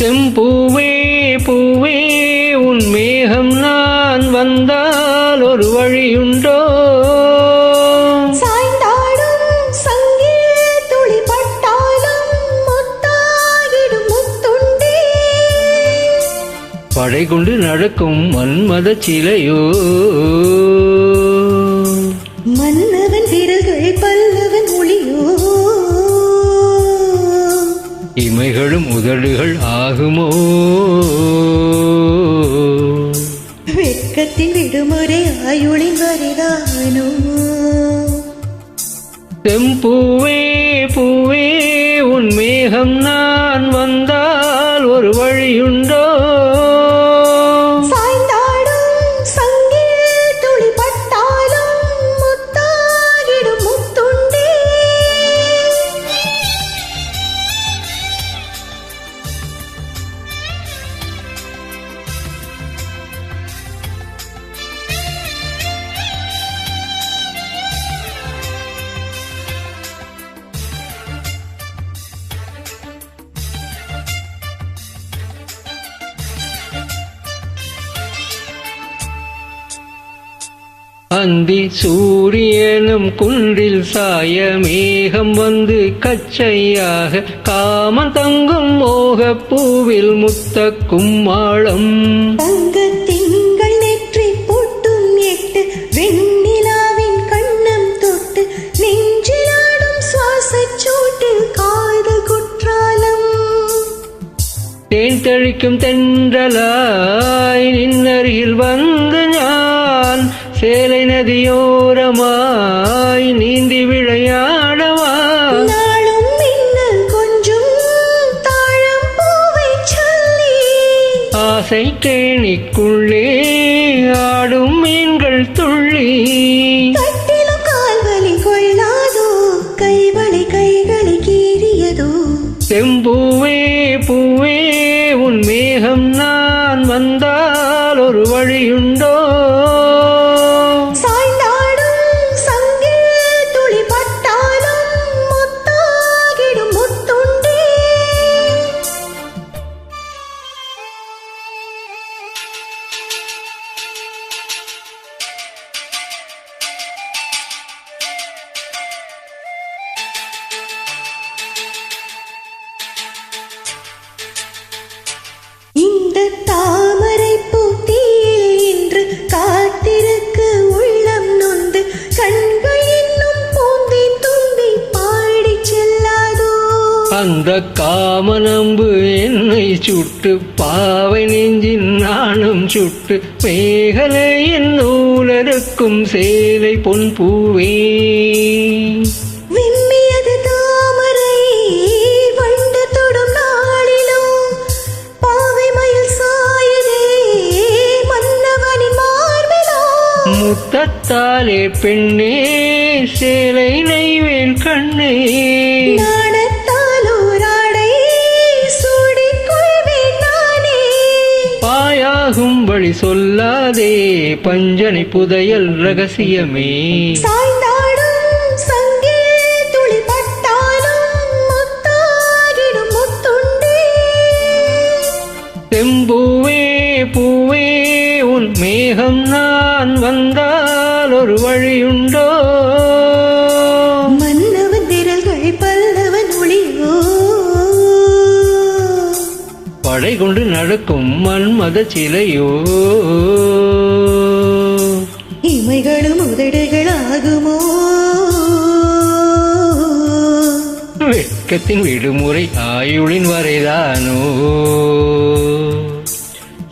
செம்பூவே பூவே உன் மேகம் நான் வந்தால் ஒரு வழியுண்டோ? சாய்ந்தாடும் சங்கில் துளி பட்டாலும் முத்தாகிடும் முத்துண்டே. படை கொண்டு நடக்கும் மன்மத சிலையோ? மன்னவன் விரல்கள் பல்லவன் ஒளியோ? இமைகளும் உதடுகள் ஆகுமோ? வெட்கத்தின் விடுமுறை ஆயுளின் வரிதானோ? செம்பூவே பூவே உன் மேகம் நான் வந்தால் ஒரு வழியுண்டோ? சாய்ந்தாடும் சங்கில் துளி பட்டாலும் முத்தாகிடும் முத்துண்டே. அந்தி சூரியனும் குன்றில் சாய மேகம் வந்து கச்சையாக காமன் தங்கும் மோகப் பூவில் முத்த கும்மாளம். தங்கத் திங்கள் நெற்றி பொட்டும் எட்டு வெண்ணிலாவின் கண்ணம் தொட்டு நெஞ்சிலாடும் சுவாசச் சூட்டில் காதல் குற்றாலம். தேன் தெளிக்கும் தென்றலாய் நின்னருகில் வந்து நான் சேலை நதியோரமாய் நீந்தி விளையாடவா? நாளும் மின்னல் கொஞ்சும் தாழம் பூவைச் சொல்லி ஆசை கேணிக்குள்ளே ஆடும் மீன்கள் துள்ளி. கட்டிலும் கால்வலி கொள்ளாதோ? கைவளை கைகளை கீறியதோ? செம்பூவே பூவே உன் மேகம் நான் வந்தால் ஒரு வழியுண்டோ? சாய்ந்தாடும் சங்கில் துளி பட்டாலும் முத்தாகிடும் முத்துண்டே. இந்த தாமரை பூத்தியில் இன்று காத்திருக்கு உள்ளம் நொந்து கண்கள் இன்னும் பூந்தேன் தும்பி பாடிச் செல்லாதோ? அந்த காமனம்பு என்னை சுட்டு பாவை நெஞ்சின் நாணம் சுட்டு மேகலையின் நூலருக்கும் சேலை பொன் பூவே. விம்மியது தாமரை வண்டு தொடும் நாளிலோ? பாவை மயில் சாயுதே மன்னவனின் மார்பிலோ? முத்தத்தாலே பெண்ணே சேலை நெய்வேல் கண்ணே. நாணத்தாலோராடை சூடிக் கொள்வேன் நானே. பாயாகும் வழி சொல்லாதே பஞ்சனை புதையல் ரகசியமே. சாய்ந்தாடும் சங்கில் துளி பட்டாலும் முத்தாகிடும் முத்துண்டே. செம்பூவே பூவே உன் மேகம் நான் வந்தால் ஒரு வழியுண்டோ? மன்னவன் விரல்கள் பல்லவன் ஒளியோ? படை கொண்டு நடக்கும் மன்மத சிலையோ? இமைகளும் உதடுகள் ஆகுமோ? வெட்கத்தின் விடுமுறை ஆயுளின் வரைதானோ?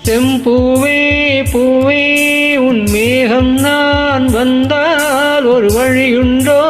செம்பூவே பூவே உன் மேகம் நான் வந்தால் ஒரு வழியுண்டோ?